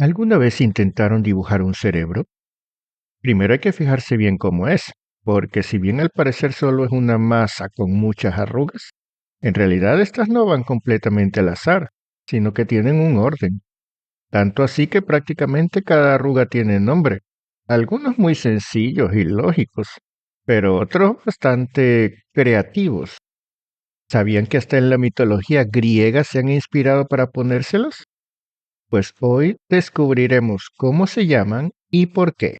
¿Alguna vez intentaron dibujar un cerebro? Primero hay que fijarse bien cómo es, porque si bien al parecer solo es una masa con muchas arrugas, en realidad estas no van completamente al azar, sino que tienen un orden. Tanto así que prácticamente cada arruga tiene nombre, algunos muy sencillos y lógicos, pero otros bastante creativos. ¿Sabían que hasta en la mitología griega se han inspirado para ponérselos? Pues hoy descubriremos cómo se llaman y por qué.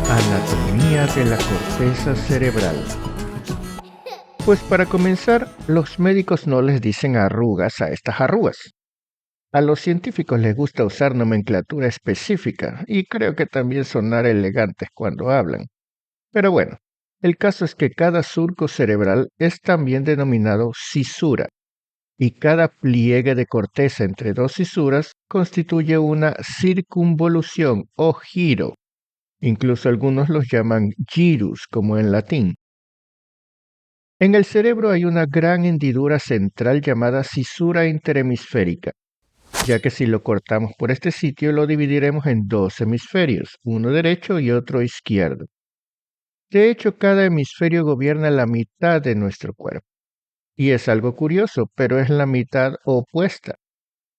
Anatomía de la corteza cerebral. Pues para comenzar, los médicos no les dicen arrugas a estas arrugas. A los científicos les gusta usar nomenclatura específica y creo que también sonar elegantes cuando hablan. Pero bueno, el caso es que cada surco cerebral es también denominado cisura y cada pliegue de corteza entre dos cisuras constituye una circunvolución o giro. Incluso algunos los llaman gyrus, como en latín. En el cerebro hay una gran hendidura central llamada cisura interhemisférica, ya que si lo cortamos por este sitio lo dividiremos en dos hemisferios, uno derecho y otro izquierdo. De hecho, cada hemisferio gobierna la mitad de nuestro cuerpo. Y es algo curioso, pero es la mitad opuesta.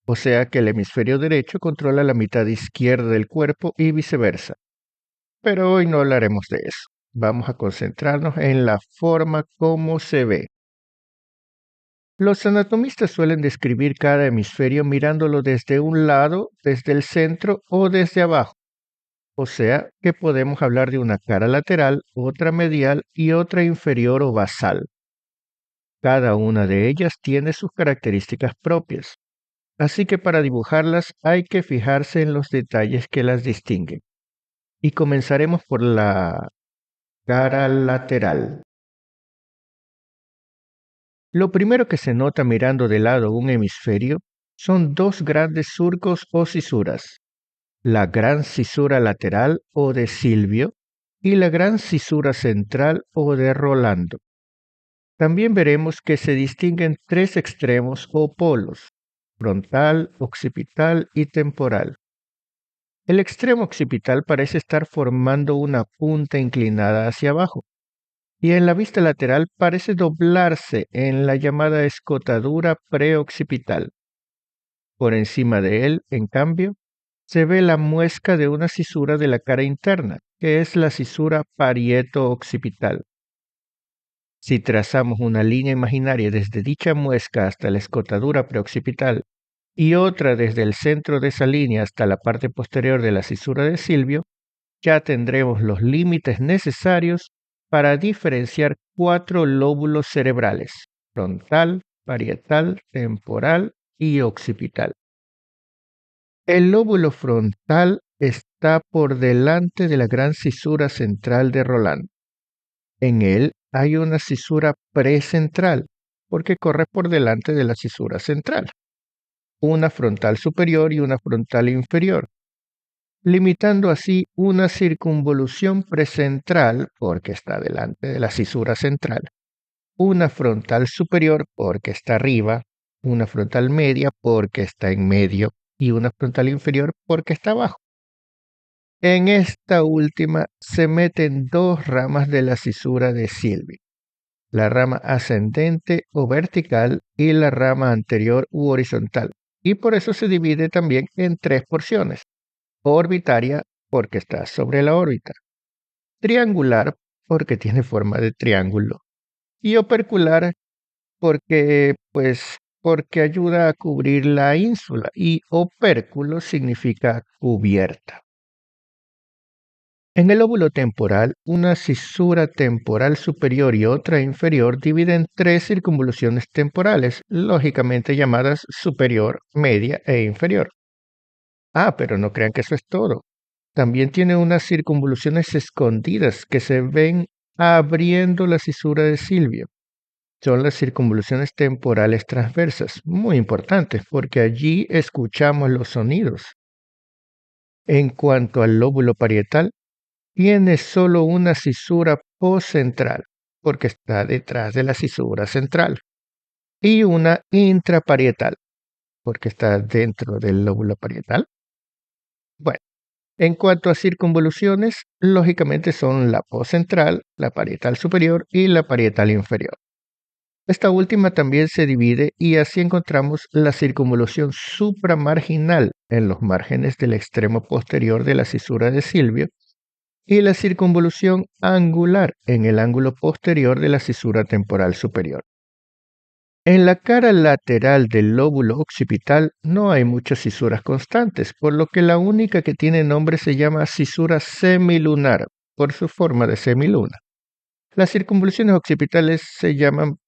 O sea que el hemisferio derecho controla la mitad izquierda del cuerpo y viceversa. Pero hoy no hablaremos de eso. Vamos a concentrarnos en la forma como se ve. Los anatomistas suelen describir cada hemisferio mirándolo desde un lado, desde el centro o desde abajo. O sea que podemos hablar de una cara lateral, otra medial y otra inferior o basal. Cada una de ellas tiene sus características propias. Así que para dibujarlas hay que fijarse en los detalles que las distinguen. Y comenzaremos por la cara lateral. Lo primero que se nota mirando de lado un hemisferio son dos grandes surcos o cisuras, la gran cisura lateral o de Silvio y la gran cisura central o de Rolando. También veremos que se distinguen tres extremos o polos, frontal, occipital y temporal. El extremo occipital parece estar formando una punta inclinada hacia abajo, y en la vista lateral parece doblarse en la llamada escotadura preoccipital. Por encima de él, en cambio, se ve la muesca de una cisura de la cara interna, que es la cisura parieto-occipital. Si trazamos una línea imaginaria desde dicha muesca hasta la escotadura preoccipital y otra desde el centro de esa línea hasta la parte posterior de la cisura de Silvio, ya tendremos los límites necesarios para diferenciar cuatro lóbulos cerebrales: frontal, parietal, temporal y occipital. El lóbulo frontal está por delante de la gran cisura central de Roland. En él hay una cisura precentral, porque corre por delante de la cisura central, una frontal superior y una frontal inferior, limitando así una circunvolución precentral, porque está delante de la cisura central, una frontal superior, porque está arriba, una frontal media, porque está en medio, y una frontal inferior, porque está abajo. En esta última se meten dos ramas de la cisura de Silvio: la rama ascendente o vertical y la rama anterior u horizontal. Y por eso se divide también en tres porciones: orbitaria, porque está sobre la órbita; triangular, porque tiene forma de triángulo; y opercular, porque ayuda a cubrir la ínsula, y opérculo significa cubierta. En el lóbulo temporal, una cisura temporal superior y otra inferior dividen tres circunvoluciones temporales, lógicamente llamadas superior, media e inferior. Pero no crean que eso es todo. También tiene unas circunvoluciones escondidas que se ven abriendo la cisura de Silvio. Son las circunvoluciones temporales transversas, muy importantes porque allí escuchamos los sonidos. En cuanto al lóbulo parietal, tiene solo una cisura postcentral, porque está detrás de la cisura central, y una intraparietal, porque está dentro del lóbulo parietal. Bueno, en cuanto a circunvoluciones, lógicamente son la poscentral, la parietal superior y la parietal inferior. Esta última también se divide y así encontramos la circunvolución supramarginal en los márgenes del extremo posterior de la cisura de Silvio y la circunvolución angular en el ángulo posterior de la cisura temporal superior. En la cara lateral del lóbulo occipital no hay muchas cisuras constantes, por lo que la única que tiene nombre se llama cisura semilunar, por su forma de semiluna. Las circunvoluciones occipitales se llaman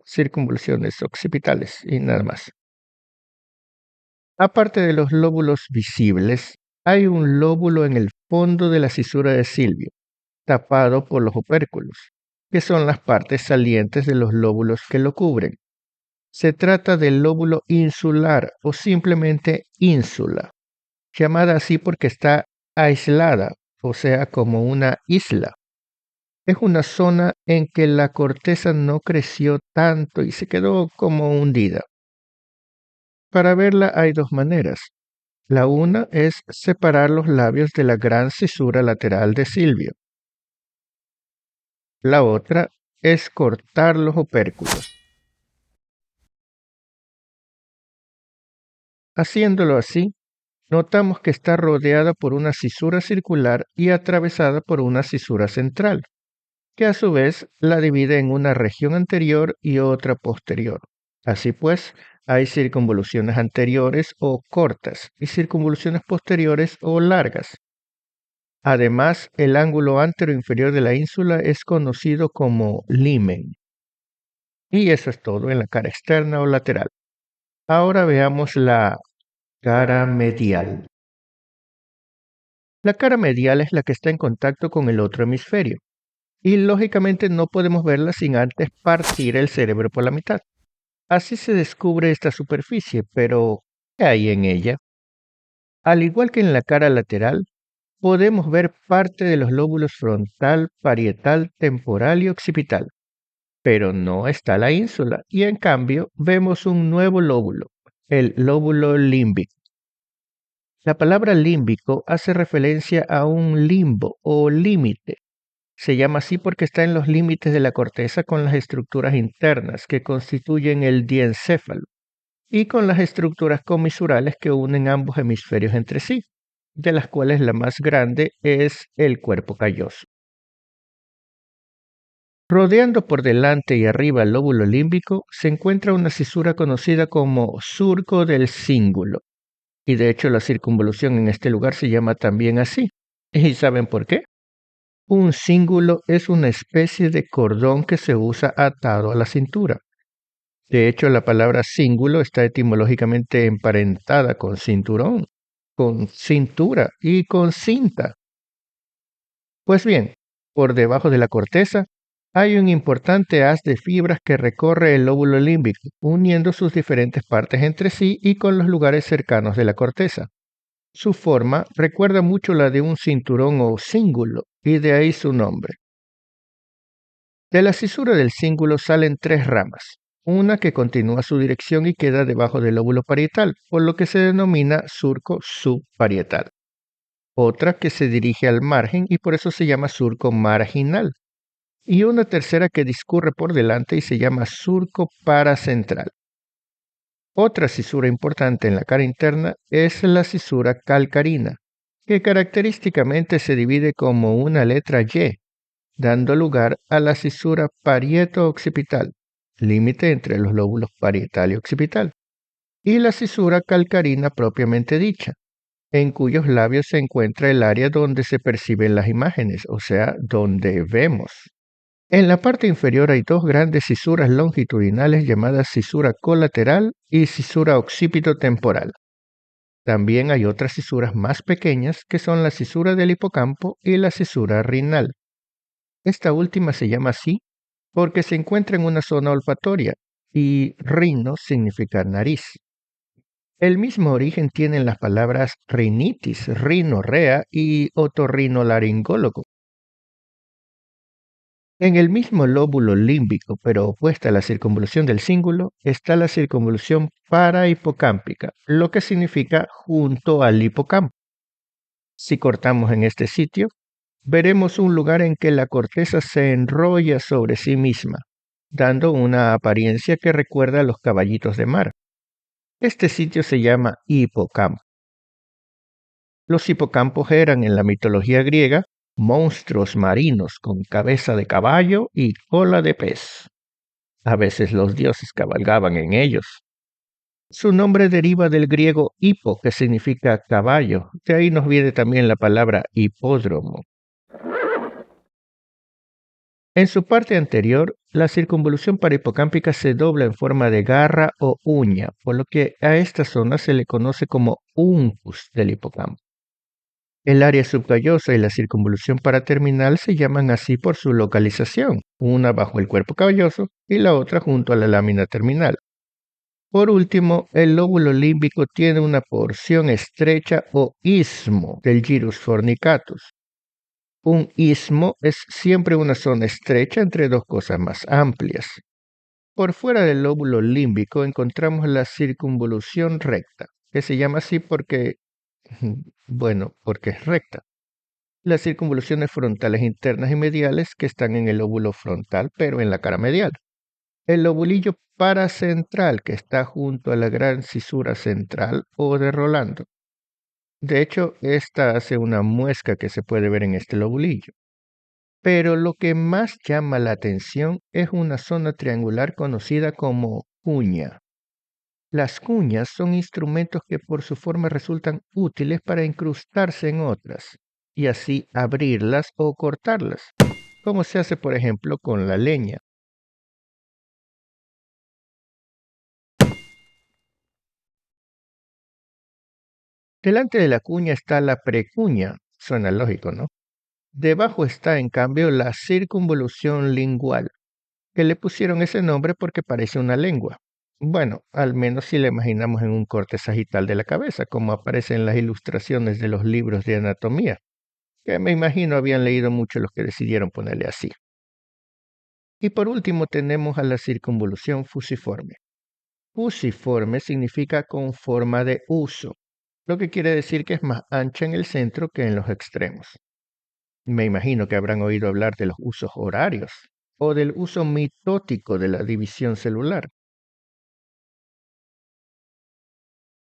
circunvoluciones occipitales y nada más. Aparte de los lóbulos visibles, hay un lóbulo en el fondo de la cisura de Silvio, tapado por los opérculos, que son las partes salientes de los lóbulos que lo cubren. Se trata del lóbulo insular o simplemente ínsula, llamada así porque está aislada, o sea, como una isla. Es una zona en que la corteza no creció tanto y se quedó como hundida. Para verla hay dos maneras. La una es separar los labios de la gran cisura lateral de Silvio. La otra es cortar los opérculos. Haciéndolo así, notamos que está rodeada por una cisura circular y atravesada por una cisura central, que a su vez la divide en una región anterior y otra posterior. Así pues, hay circunvoluciones anteriores o cortas y circunvoluciones posteriores o largas. Además, el ángulo anteroinferior de la ínsula es conocido como limen. Y eso es todo en la cara externa o lateral. Ahora veamos la cara medial. La cara medial es la que está en contacto con el otro hemisferio. Y lógicamente no podemos verla sin antes partir el cerebro por la mitad. Así se descubre esta superficie, pero ¿qué hay en ella? Al igual que en la cara lateral, podemos ver parte de los lóbulos frontal, parietal, temporal y occipital, pero no está la ínsula y en cambio vemos un nuevo lóbulo, el lóbulo límbico. La palabra límbico hace referencia a un limbo o límite. Se llama así porque está en los límites de la corteza con las estructuras internas que constituyen el diencéfalo y con las estructuras comisurales que unen ambos hemisferios entre sí, de las cuales la más grande es el cuerpo calloso. Rodeando por delante y arriba el lóbulo límbico se encuentra una cisura conocida como surco del cíngulo, y de hecho la circunvolución en este lugar se llama también así. ¿Y saben por qué? Un cíngulo es una especie de cordón que se usa atado a la cintura. De hecho, la palabra cíngulo está etimológicamente emparentada con cinturón, con cintura y con cinta. Pues bien, por debajo de la corteza hay un importante haz de fibras que recorre el lóbulo límbico, uniendo sus diferentes partes entre sí y con los lugares cercanos de la corteza. Su forma recuerda mucho la de un cinturón o cíngulo, y de ahí su nombre. De la cisura del cíngulo salen tres ramas, una que continúa su dirección y queda debajo del lóbulo parietal, por lo que se denomina surco subparietal. Otra que se dirige al margen y por eso se llama surco marginal. Y una tercera que discurre por delante y se llama surco paracentral. Otra cisura importante en la cara interna es la cisura calcarina, que característicamente se divide como una letra Y, dando lugar a la cisura parieto-occipital, límite entre los lóbulos parietal y occipital, y la cisura calcarina propiamente dicha, en cuyos labios se encuentra el área donde se perciben las imágenes, o sea, donde vemos. En la parte inferior hay dos grandes cisuras longitudinales llamadas cisura colateral y cisura occipito-temporal. También hay otras cisuras más pequeñas que son la cisura del hipocampo y la cisura rinal. Esta última se llama así porque se encuentra en una zona olfatoria y rino significa nariz. El mismo origen tienen las palabras rinitis, rinorrea y otorrinolaringólogo. En el mismo lóbulo límbico, pero opuesta a la circunvolución del cíngulo, está la circunvolución parahipocámpica, lo que significa junto al hipocampo. Si cortamos en este sitio, veremos un lugar en que la corteza se enrolla sobre sí misma, dando una apariencia que recuerda a los caballitos de mar. Este sitio se llama hipocampo. Los hipocampos eran en la mitología griega monstruos marinos con cabeza de caballo y cola de pez. A veces los dioses cabalgaban en ellos. Su nombre deriva del griego hipo, que significa caballo. De ahí nos viene también la palabra hipódromo. En su parte anterior, la circunvolución parahipocámpica se dobla en forma de garra o uña, por lo que a esta zona se le conoce como uncus del hipocampo. El área subcallosa y la circunvolución paraterminal se llaman así por su localización, una bajo el cuerpo calloso y la otra junto a la lámina terminal. Por último, el lóbulo límbico tiene una porción estrecha o istmo del gyrus fornicatus. Un istmo es siempre una zona estrecha entre dos cosas más amplias. Por fuera del lóbulo límbico encontramos la circunvolución recta, que se llama así porque, porque es recta. Las circunvoluciones frontales internas y mediales que están en el lóbulo frontal, pero en la cara medial. El lobulillo paracentral que está junto a la gran cisura central o de Rolando. De hecho, esta hace una muesca que se puede ver en este lobulillo. Pero lo que más llama la atención es una zona triangular conocida como cuña. Las cuñas son instrumentos que por su forma resultan útiles para incrustarse en otras y así abrirlas o cortarlas, como se hace por ejemplo con la leña. Delante de la cuña está la precuña, suena lógico, ¿no? Debajo está en cambio la circunvolución lingual, que le pusieron ese nombre porque parece una lengua. Bueno, al menos si la imaginamos en un corte sagital de la cabeza, como aparece en las ilustraciones de los libros de anatomía, que me imagino habían leído mucho los que decidieron ponerle así. Y por último tenemos a la circunvolución fusiforme. Fusiforme significa con forma de uso, lo que quiere decir que es más ancha en el centro que en los extremos. Me imagino que habrán oído hablar de los usos horarios o del uso mitótico de la división celular.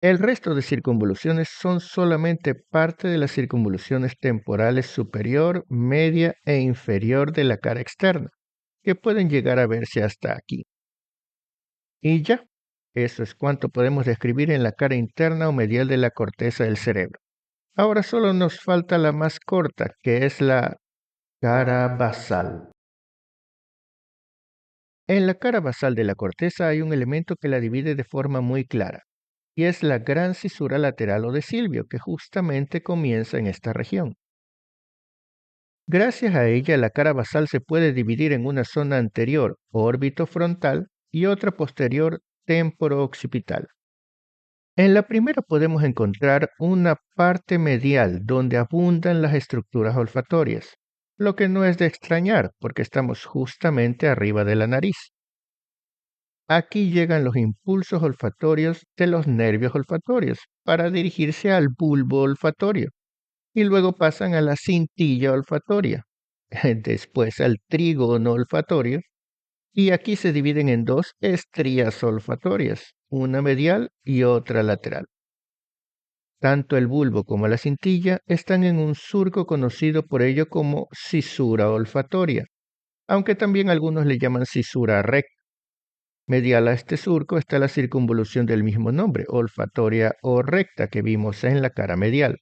El resto de circunvoluciones son solamente parte de las circunvoluciones temporales superior, media e inferior de la cara externa, que pueden llegar a verse hasta aquí. Y ya, eso es cuanto podemos describir en la cara interna o medial de la corteza del cerebro. Ahora solo nos falta la más corta, que es la cara basal. En la cara basal de la corteza hay un elemento que la divide de forma muy clara, y es la gran cisura lateral o de Silvio, que justamente comienza en esta región. Gracias a ella, la cara basal se puede dividir en una zona anterior, órbito frontal, y otra posterior, temporo-occipital. En la primera podemos encontrar una parte medial donde abundan las estructuras olfatorias, lo que no es de extrañar porque estamos justamente arriba de la nariz. Aquí llegan los impulsos olfatorios de los nervios olfatorios para dirigirse al bulbo olfatorio y luego pasan a la cintilla olfatoria, después al trígono olfatorio y aquí se dividen en dos estrías olfatorias, una medial y otra lateral. Tanto el bulbo como la cintilla están en un surco conocido por ello como cisura olfatoria, aunque también algunos le llaman cisura recta. Medial a este surco está la circunvolución del mismo nombre, olfatoria o recta, que vimos en la cara medial.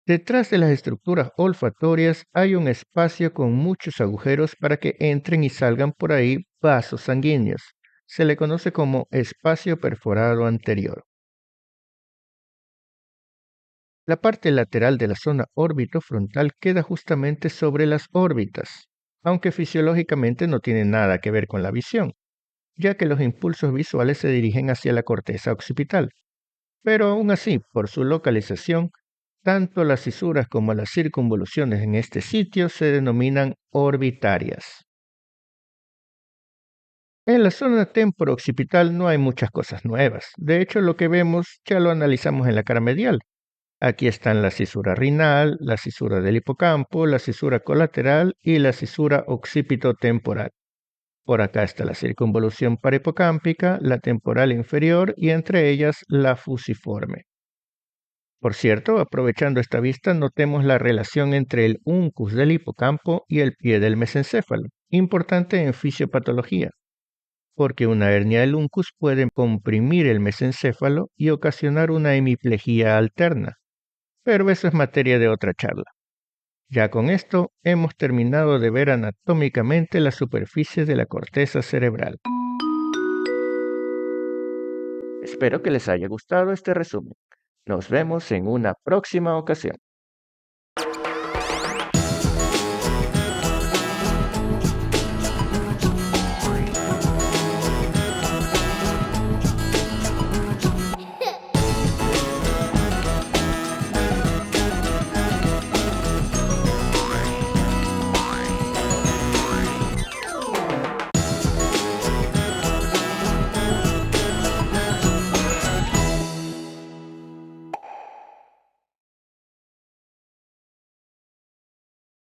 Detrás de las estructuras olfatorias hay un espacio con muchos agujeros para que entren y salgan por ahí vasos sanguíneos. Se le conoce como espacio perforado anterior. La parte lateral de la zona órbito-frontal queda justamente sobre las órbitas, aunque fisiológicamente no tiene nada que ver con la visión, ya que los impulsos visuales se dirigen hacia la corteza occipital. Pero aún así, por su localización, tanto las cisuras como las circunvoluciones en este sitio se denominan orbitarias. En la zona temporo-occipital no hay muchas cosas nuevas. De hecho, lo que vemos ya lo analizamos en la cara medial. Aquí están la cisura renal, la cisura del hipocampo, la cisura colateral y la cisura occipitotemporal. Por acá está la circunvolución parahipocámpica, la temporal inferior y entre ellas la fusiforme. Por cierto, aprovechando esta vista, notemos la relación entre el uncus del hipocampo y el pie del mesencéfalo, importante en fisiopatología, porque una hernia del uncus puede comprimir el mesencéfalo y ocasionar una hemiplegia alterna, pero eso es materia de otra charla. Ya con esto hemos terminado de ver anatómicamente la superficie de la corteza cerebral. Espero que les haya gustado este resumen. Nos vemos en una próxima ocasión.